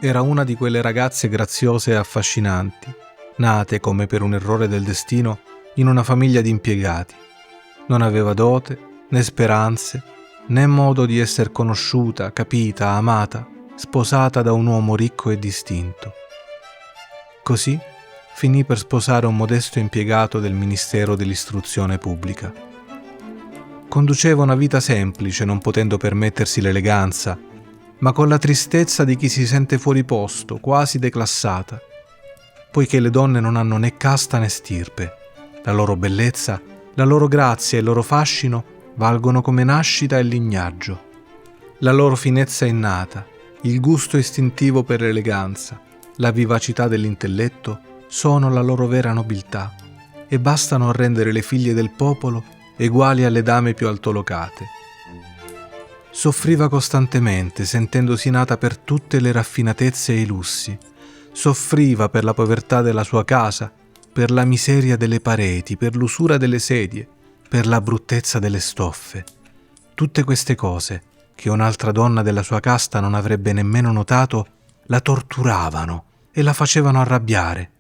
Era una di quelle ragazze graziose e affascinanti, nate, come per un errore del destino, in una famiglia di impiegati. Non aveva dote, né speranze, né modo di essere conosciuta, capita, amata, sposata da un uomo ricco e distinto. Così finì per sposare un modesto impiegato del Ministero dell'Istruzione Pubblica. Conduceva una vita semplice, non potendo permettersi l'eleganza, ma con la tristezza di chi si sente fuori posto, quasi declassata, poiché le donne non hanno né casta né stirpe. La loro bellezza, la loro grazia e il loro fascino valgono come nascita e lignaggio. La loro finezza innata, il gusto istintivo per l'eleganza, la vivacità dell'intelletto sono la loro vera nobiltà e bastano a rendere le figlie del popolo eguali alle dame più altolocate. Soffriva costantemente, sentendosi nata per tutte le raffinatezze e i lussi. Soffriva per la povertà della sua casa, per la miseria delle pareti, per l'usura delle sedie, per la bruttezza delle stoffe. Tutte queste cose, che un'altra donna della sua casta non avrebbe nemmeno notato, la torturavano e la facevano arrabbiare.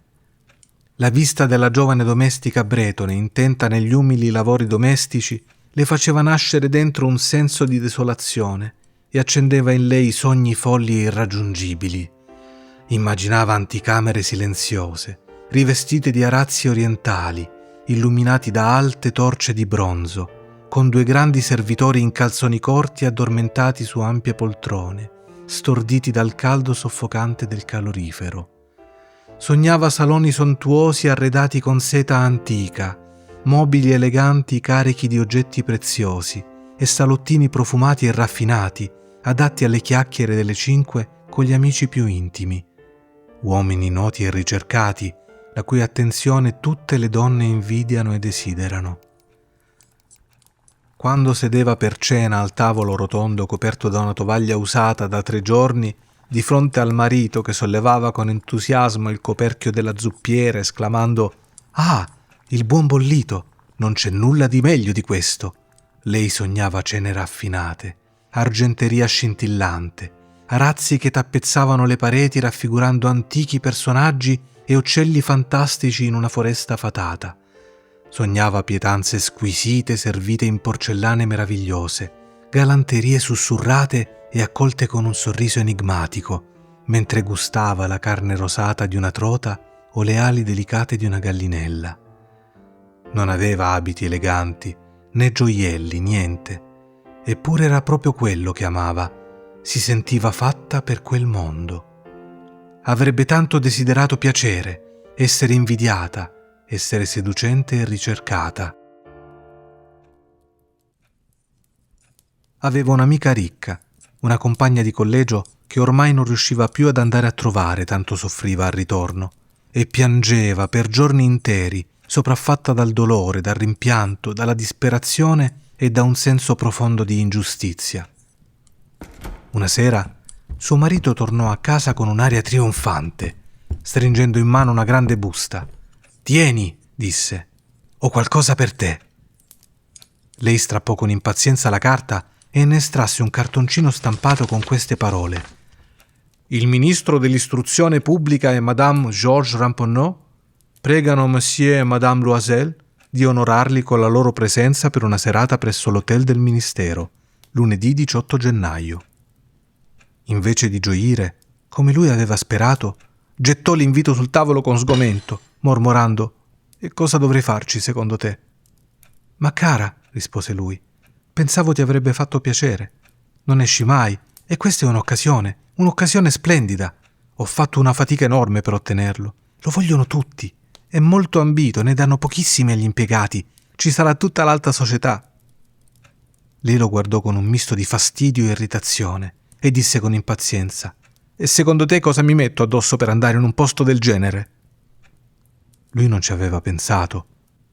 La vista della giovane domestica bretone, intenta negli umili lavori domestici, le faceva nascere dentro un senso di desolazione e accendeva in lei sogni folli e irraggiungibili. Immaginava anticamere silenziose, rivestite di arazzi orientali, illuminati da alte torce di bronzo, con due grandi servitori in calzoni corti addormentati su ampie poltrone, storditi dal caldo soffocante del calorifero. Sognava saloni sontuosi arredati con seta antica, mobili eleganti carichi di oggetti preziosi e salottini profumati e raffinati, adatti alle chiacchiere delle 5 con gli amici più intimi. Uomini noti e ricercati, la cui attenzione tutte le donne invidiano e desiderano. Quando sedeva per cena al tavolo rotondo coperto da una tovaglia usata da 3 giorni, di fronte al marito che sollevava con entusiasmo il coperchio della zuppiera esclamando «Ah, il buon bollito! Non c'è nulla di meglio di questo!» Lei sognava cene raffinate, argenteria scintillante, arazzi che tappezzavano le pareti raffigurando antichi personaggi e uccelli fantastici in una foresta fatata. Sognava pietanze squisite servite in porcellane meravigliose, galanterie sussurrate e accolte con un sorriso enigmatico, mentre gustava la carne rosata di una trota o le ali delicate di una gallinella. Non aveva abiti eleganti, né gioielli, niente. Eppure era proprio quello che amava. Si sentiva fatta per quel mondo. Avrebbe tanto desiderato piacere, essere invidiata, essere seducente e ricercata. Aveva un'amica ricca, una compagna di collegio che ormai non riusciva più ad andare a trovare, tanto soffriva al ritorno, e piangeva per giorni interi, sopraffatta dal dolore, dal rimpianto, dalla disperazione e da un senso profondo di ingiustizia. Una sera suo marito tornò a casa con un'aria trionfante, stringendo in mano una grande busta. «Tieni», disse, «ho qualcosa per te». Lei strappò con impazienza la carta e ne estrasse un cartoncino stampato con queste parole: «Il ministro dell'istruzione pubblica e Madame Georges Ramponneau pregano Monsieur e Madame Loisel di onorarli con la loro presenza per una serata presso l'hotel del ministero, lunedì 18 gennaio. Invece di gioire, come lui aveva sperato, gettò l'invito sul tavolo con sgomento, mormorando: «E cosa dovrei farci, secondo te?» «Ma cara», rispose lui, «pensavo ti avrebbe fatto piacere. Non esci mai, e questa è un'occasione splendida. Ho fatto una fatica enorme per ottenerlo. Lo vogliono tutti. È molto ambito, ne danno pochissimi agli impiegati. Ci sarà tutta l'alta società». Lei lo guardò con un misto di fastidio e irritazione e disse con impazienza: «E secondo te cosa mi metto addosso per andare in un posto del genere?» Lui non ci aveva pensato.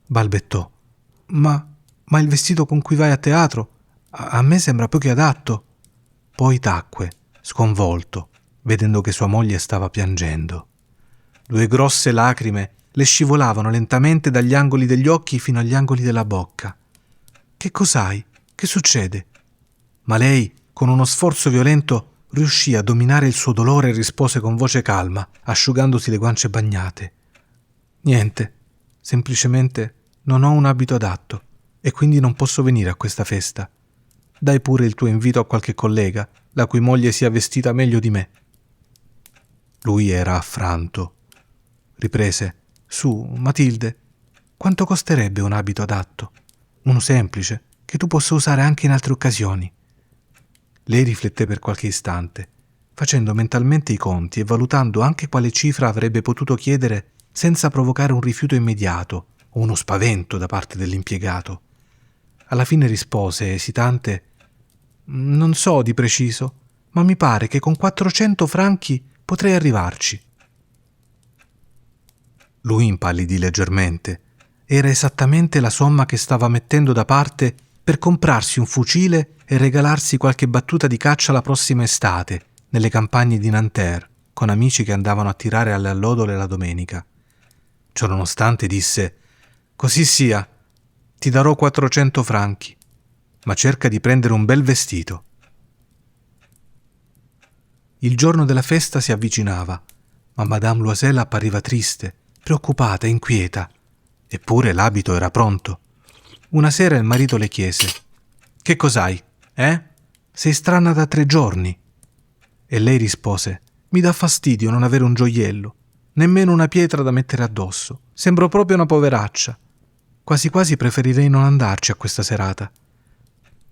Balbettò: Ma il vestito con cui vai a teatro? A me sembra poco adatto». Poi tacque, sconvolto, vedendo che sua moglie stava piangendo. 2 grosse lacrime le scivolavano lentamente dagli angoli degli occhi fino agli angoli della bocca. «Che cos'hai? Che succede?» Ma lei, con uno sforzo violento, riuscì a dominare il suo dolore e rispose con voce calma, asciugandosi le guance bagnate. «Niente, semplicemente non ho un abito adatto e quindi non posso venire a questa festa. Dai pure il tuo invito a qualche collega, la cui moglie sia vestita meglio di me». Lui era affranto. Riprese: «Su, Matilde, quanto costerebbe un abito adatto? Uno semplice, che tu possa usare anche in altre occasioni». Lei rifletté per qualche istante, facendo mentalmente i conti e valutando anche quale cifra avrebbe potuto chiedere senza provocare un rifiuto immediato o uno spavento da parte dell'impiegato. Alla fine rispose, esitante: «Non so di preciso, ma mi pare che con 400 franchi potrei arrivarci». Lui impallidì leggermente. Era esattamente la somma che stava mettendo da parte per comprarsi un fucile e regalarsi qualche battuta di caccia la prossima estate, nelle campagne di Nanterre, con amici che andavano a tirare alle allodole la domenica. Ciononostante disse: «Così sia, ti darò 400 franchi, ma cerca di prendere un bel vestito». Il giorno della festa si avvicinava, ma Madame Loisel appariva triste, preoccupata, inquieta. Eppure l'abito era pronto. Una sera il marito le chiese: «Che cos'hai, eh? Sei strana da 3 giorni». E lei rispose: «Mi dà fastidio non avere un gioiello, nemmeno una pietra da mettere addosso. Sembro proprio una poveraccia. Quasi quasi preferirei non andarci a questa serata».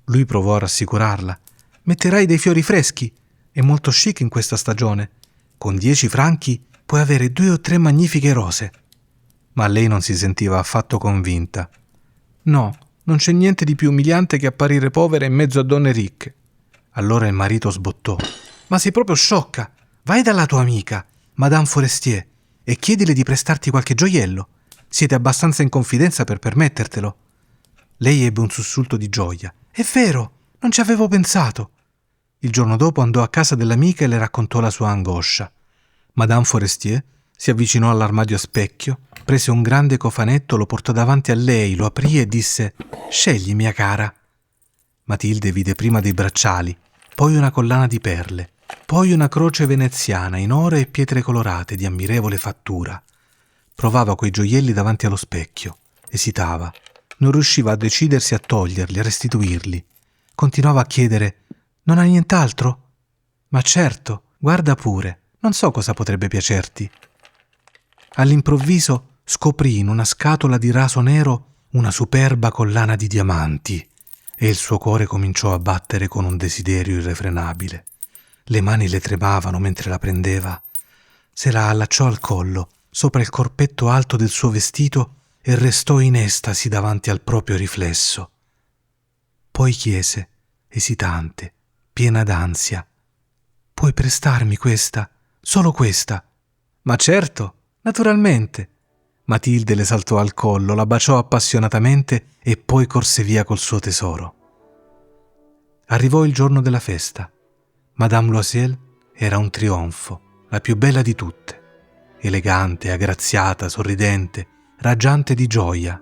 Lui provò a rassicurarla: «Metterai dei fiori freschi, è molto chic in questa stagione. Con 10 franchi puoi avere 2 o 3 magnifiche rose». Ma lei non si sentiva affatto convinta. «No, non c'è niente di più umiliante che apparire povera in mezzo a donne ricche». Allora il marito sbottò: «Ma sei proprio sciocca! Vai dalla tua amica, Madame Forestier, e chiedile di prestarti qualche gioiello. Siete abbastanza in confidenza per permettertelo». Lei ebbe un sussulto di gioia. «È vero, non ci avevo pensato». Il giorno dopo andò a casa dell'amica e le raccontò la sua angoscia. Madame Forestier si avvicinò all'armadio a specchio, prese un grande cofanetto, lo portò davanti a lei, lo aprì e disse: «Scegli, mia cara». Matilde vide prima dei bracciali, poi una collana di perle, poi una croce veneziana in oro e pietre colorate di ammirevole fattura. Provava quei gioielli davanti allo specchio, esitava, non riusciva a decidersi a toglierli, a restituirli. Continuava a chiedere: «Non hai nient'altro?» «Ma certo, guarda pure, non so cosa potrebbe piacerti». All'improvviso scoprì in una scatola di raso nero una superba collana di diamanti e il suo cuore cominciò a battere con un desiderio irrefrenabile. Le mani le tremavano mentre la prendeva. Se la allacciò al collo, sopra il corpetto alto del suo vestito, e restò in estasi davanti al proprio riflesso. Poi chiese, esitante, piena d'ansia: «Puoi prestarmi questa? Solo questa?» «Ma certo, naturalmente». Matilde le saltò al collo, la baciò appassionatamente e poi corse via col suo tesoro. Arrivò il giorno della festa. Madame Loisel era un trionfo, la più bella di tutte, elegante, aggraziata, sorridente, raggiante di gioia.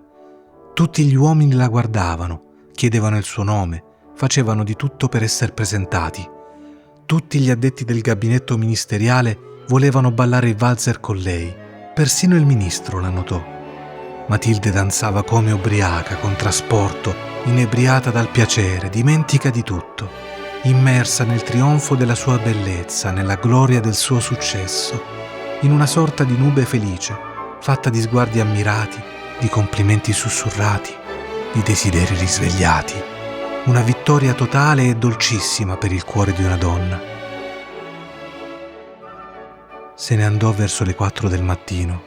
Tutti gli uomini la guardavano, chiedevano il suo nome, facevano di tutto per essere presentati. Tutti gli addetti del gabinetto ministeriale volevano ballare il valzer con lei, persino il ministro la notò. Matilde danzava come ubriaca, con trasporto, inebriata dal piacere, dimentica di tutto, immersa nel trionfo della sua bellezza, nella gloria del suo successo, in una sorta di nube felice, fatta di sguardi ammirati, di complimenti sussurrati, di desideri risvegliati. Una vittoria totale e dolcissima per il cuore di una donna. Se ne andò verso le 4 del mattino.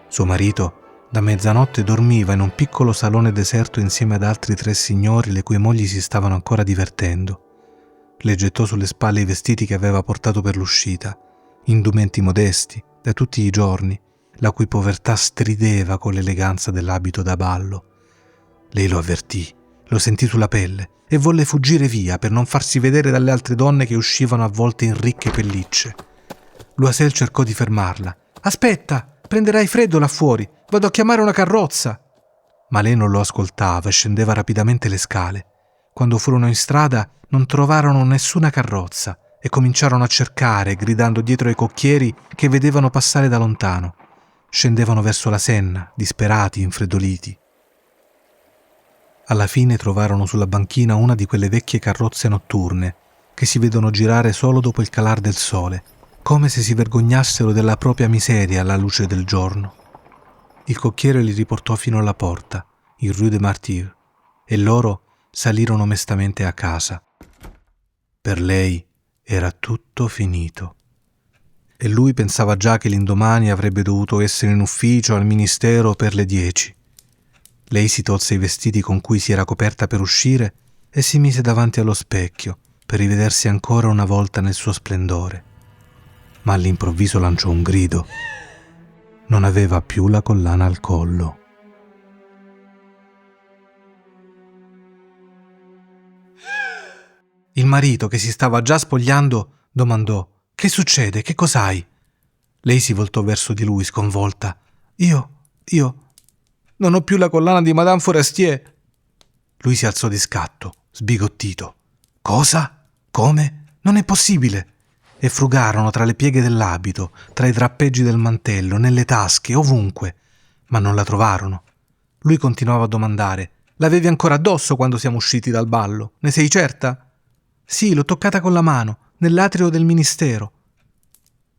Suo marito da mezzanotte dormiva in un piccolo salone deserto insieme ad altri 3 signori le cui mogli si stavano ancora divertendo. Le gettò sulle spalle i vestiti che aveva portato per l'uscita, indumenti modesti, da tutti i giorni, la cui povertà strideva con l'eleganza dell'abito da ballo. Lei lo avvertì, lo sentì sulla pelle e volle fuggire via per non farsi vedere dalle altre donne che uscivano avvolte in ricche pellicce. Loisel cercò di fermarla. «Aspetta, prenderai freddo là fuori, vado a chiamare una carrozza». Ma lei non lo ascoltava e scendeva rapidamente le scale. Quando furono in strada non trovarono nessuna carrozza e cominciarono a cercare, gridando dietro ai cocchieri che vedevano passare da lontano. Scendevano verso la Senna, disperati, infreddoliti. Alla fine trovarono sulla banchina una di quelle vecchie carrozze notturne che si vedono girare solo dopo il calar del sole, come se si vergognassero della propria miseria alla luce del giorno. Il cocchiere li riportò fino alla porta, in Rue des Martyrs, e loro salirono mestamente a casa. Per lei era tutto finito. E lui pensava già che l'indomani avrebbe dovuto essere in ufficio al ministero per le 10. Lei si tolse i vestiti con cui si era coperta per uscire e si mise davanti allo specchio per rivedersi ancora una volta nel suo splendore. Ma all'improvviso lanciò un grido. Non aveva più la collana al collo. Il marito, che si stava già spogliando, domandò: «Che succede? Che cos'hai?» Lei si voltò verso di lui, sconvolta. Io non ho più la collana di Madame Forestier». Lui si alzò di scatto, sbigottito. «Cosa? Come? Non è possibile!» E frugarono tra le pieghe dell'abito, tra i drappeggi del mantello, nelle tasche, ovunque, ma non la trovarono. Lui continuava a domandare: «L'avevi ancora addosso quando siamo usciti dal ballo? Ne sei certa?» «Sì, l'ho toccata con la mano, nell'atrio del ministero».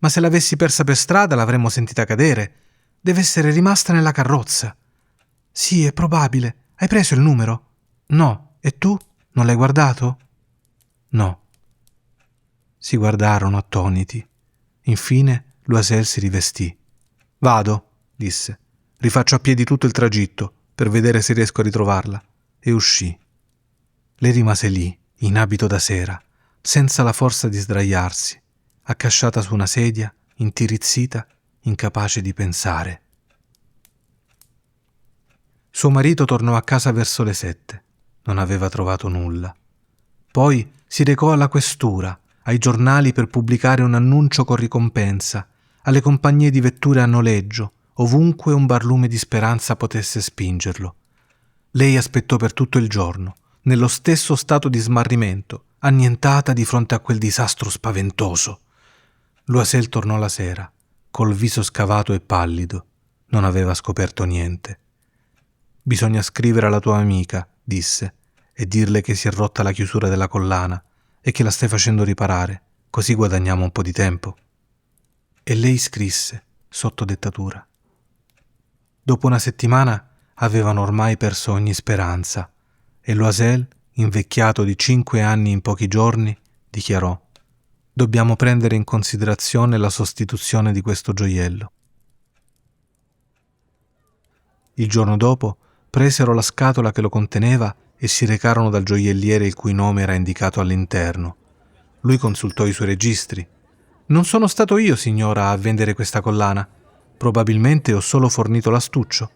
«Ma se l'avessi persa per strada l'avremmo sentita cadere. Deve essere rimasta nella carrozza». «Sì, è probabile. Hai preso il numero?» «No. E tu? Non l'hai guardato?» «No». Si guardarono attoniti. Infine Loisel si rivestì. «Vado», disse. «Rifaccio a piedi tutto il tragitto per vedere se riesco a ritrovarla». E uscì. Lei rimase lì, in abito da sera, senza la forza di sdraiarsi, accasciata su una sedia, intirizzita, incapace di pensare. Suo marito tornò a casa verso le 7. Non aveva trovato nulla. Poi si recò alla questura, ai giornali per pubblicare un annuncio con ricompensa, alle compagnie di vetture a noleggio, ovunque un barlume di speranza potesse spingerlo. Lei aspettò per tutto il giorno, nello stesso stato di smarrimento, annientata di fronte a quel disastro spaventoso. Loisel tornò la sera, col viso scavato e pallido. Non aveva scoperto niente. «Bisogna scrivere alla tua amica», disse, «e dirle che si è rotta la chiusura della collana e che la stai facendo riparare, così guadagniamo un po' di tempo». E lei scrisse, sotto dettatura. Dopo una settimana avevano ormai perso ogni speranza e Loisel, invecchiato di 5 anni in pochi giorni, dichiarò: «Dobbiamo prendere in considerazione la sostituzione di questo gioiello». Il giorno dopo presero la scatola che lo conteneva e si recarono dal gioielliere il cui nome era indicato all'interno. Lui consultò i suoi registri. «Non sono stato io, signora, a vendere questa collana. Probabilmente ho solo fornito l'astuccio».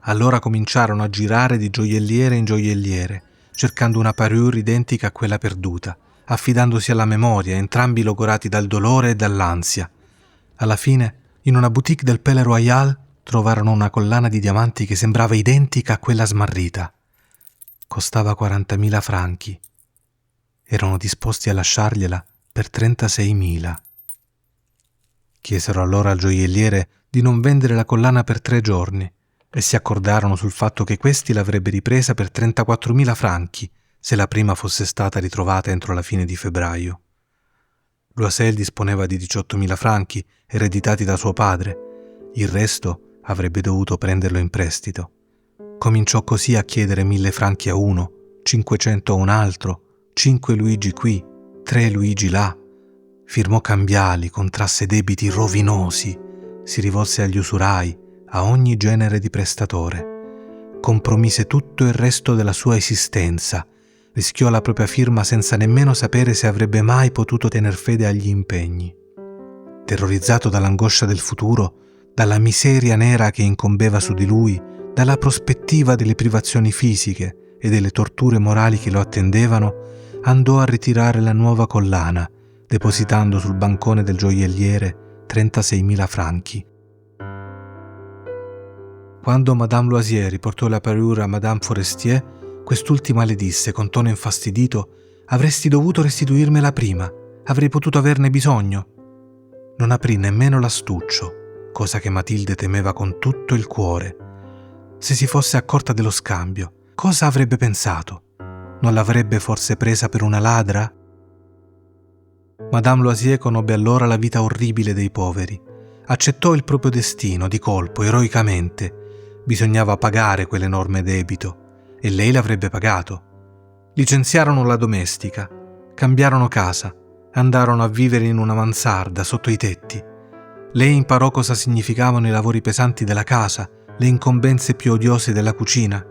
Allora cominciarono a girare di gioielliere in gioielliere, cercando una parure identica a quella perduta, affidandosi alla memoria, entrambi logorati dal dolore e dall'ansia. Alla fine, in una boutique del Palais Royal, trovarono una collana di diamanti che sembrava identica a quella smarrita. Costava 40.000 franchi. Erano disposti a lasciargliela per 36.000. Chiesero allora al gioielliere di non vendere la collana per 3 giorni e si accordarono sul fatto che questi l'avrebbe ripresa per 34.000 franchi se la prima fosse stata ritrovata entro la fine di febbraio. Loisel disponeva di 18.000 franchi ereditati da suo padre. Il resto avrebbe dovuto prenderlo in prestito. Cominciò così a chiedere 1.000 franchi a uno, 500 a un altro, 5 Luigi qui, 3 Luigi là. Firmò cambiali, contrasse debiti rovinosi, si rivolse agli usurai, a ogni genere di prestatore. Compromise tutto il resto della sua esistenza, rischiò la propria firma senza nemmeno sapere se avrebbe mai potuto tener fede agli impegni. Terrorizzato dall'angoscia del futuro, dalla miseria nera che incombeva su di lui, dalla prospettiva delle privazioni fisiche e delle torture morali che lo attendevano, andò a ritirare la nuova collana, depositando sul bancone del gioielliere 36.000 franchi. Quando Madame Loisier riportò la parure a Madame Forestier, quest'ultima le disse con tono infastidito: «Avresti dovuto restituirmela prima. avrei potuto averne bisogno. Non aprì nemmeno l'astuccio, cosa che Matilde temeva con tutto il cuore. Se si fosse accorta dello scambio, cosa avrebbe pensato? Non l'avrebbe forse presa per una ladra? Madame Loisier conobbe allora la vita orribile dei poveri. Accettò il proprio destino di colpo, eroicamente. Bisognava pagare quell'enorme debito e lei l'avrebbe pagato. Licenziarono la domestica, cambiarono casa, andarono a vivere in una mansarda sotto i tetti. Lei imparò cosa significavano i lavori pesanti della casa, le incombenze più odiose della cucina.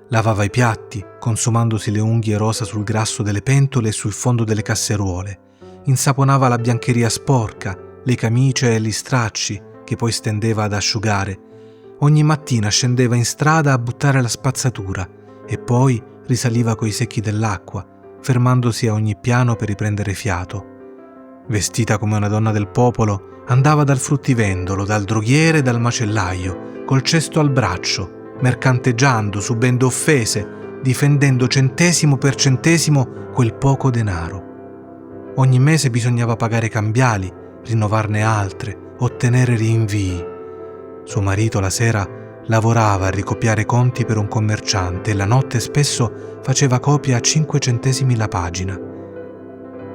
Lavava i piatti, consumandosi le unghie rosa sul grasso delle pentole e sul fondo delle casseruole. Insaponava la biancheria sporca, le camicie e gli stracci, che poi stendeva ad asciugare. Ogni mattina scendeva in strada a buttare la spazzatura e poi risaliva coi secchi dell'acqua, fermandosi a ogni piano per riprendere fiato. Vestita come una donna del popolo, andava dal fruttivendolo, dal droghiere e dal macellaio, col cesto al braccio, mercanteggiando, subendo offese, difendendo centesimo per centesimo quel poco denaro. Ogni mese bisognava pagare cambiali, rinnovarne altre, ottenere rinvii. Suo marito la sera lavorava a ricopiare conti per un commerciante e la notte spesso faceva copia a 5 centesimi la pagina.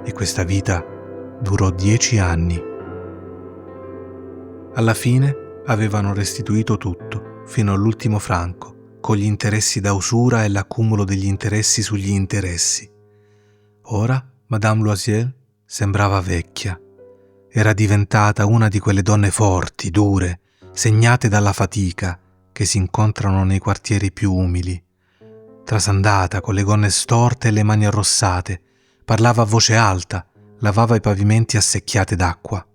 E questa vita durò 10 anni. Alla fine avevano restituito tutto, fino all'ultimo franco, con gli interessi da usura e l'accumulo degli interessi sugli interessi. Ora Madame Loisier sembrava vecchia. Era diventata una di quelle donne forti, dure, segnate dalla fatica, che si incontrano nei quartieri più umili. Trasandata, con le gonne storte e le mani arrossate, parlava a voce alta, lavava i pavimenti assecchiate d'acqua.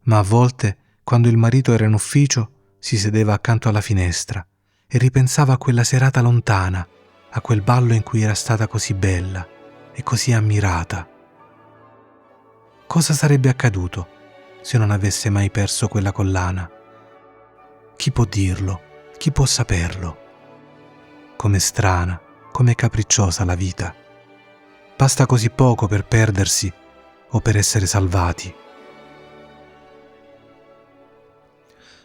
Ma a volte, quando il marito era in ufficio, si sedeva accanto alla finestra e ripensava a quella serata lontana, a quel ballo in cui era stata così bella e così ammirata. Cosa sarebbe accaduto se non avesse mai perso quella collana? Chi può dirlo? Chi può saperlo? Com'è strana, com'è capricciosa la vita. Basta così poco per perdersi o per essere salvati.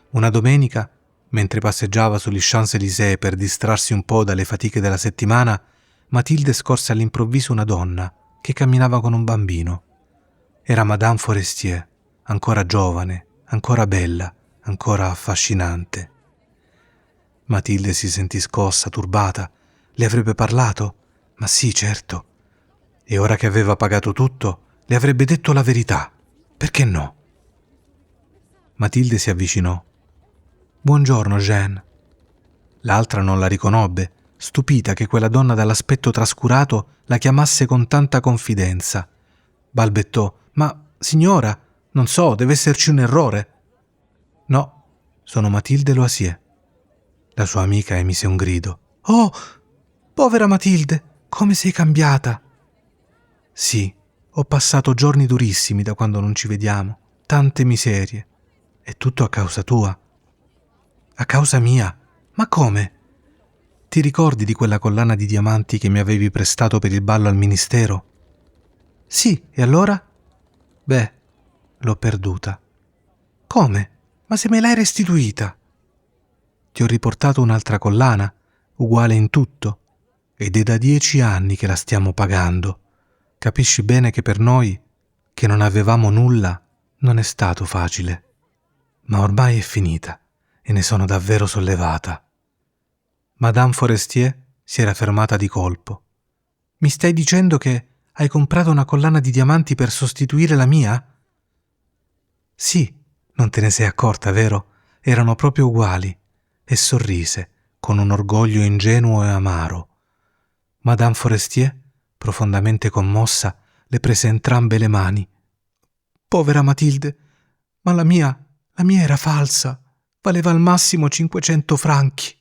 Una domenica, mentre passeggiava sugli Champs-Élysées per distrarsi un po' dalle fatiche della settimana, Matilde scorse all'improvviso una donna che camminava con un bambino. Era Madame Forestier, ancora giovane, ancora bella, ancora affascinante. Matilde si sentì scossa, turbata. Le avrebbe parlato? Ma sì, certo. E ora che aveva pagato tutto, le avrebbe detto la verità. Perché no? Matilde si avvicinò. «Buongiorno, Jeanne». L'altra non la riconobbe, stupita che quella donna dall'aspetto trascurato la chiamasse con tanta confidenza. Balbettò: «Ma, signora, non so, deve esserci un errore». «No, sono Matilde Loisier». La sua amica emise un grido. «Oh, povera Matilde, come sei cambiata!» «Sì, ho passato giorni durissimi da quando non ci vediamo, tante miserie. È tutto a causa tua». «A causa mia? Ma come?» «Ti ricordi di quella collana di diamanti che mi avevi prestato per il ballo al ministero?» «Sì, e allora?» «Beh, l'ho perduta». «Come? Ma se me l'hai restituita?» «Ti ho riportato un'altra collana, uguale in tutto, ed è da 10 anni che la stiamo pagando. Capisci bene che per noi, che non avevamo nulla, non è stato facile. Ma ormai è finita e ne sono davvero sollevata». Madame Forestier si era fermata di colpo. «Mi stai dicendo che hai comprato una collana di diamanti per sostituire la mia?» «Sì, non te ne sei accorta, vero? Erano proprio uguali». E sorrise, con un orgoglio ingenuo e amaro. Madame Forestier, profondamente commossa, le prese entrambe le mani. «Povera Matilde, ma la mia era falsa. Valeva al massimo 500 franchi».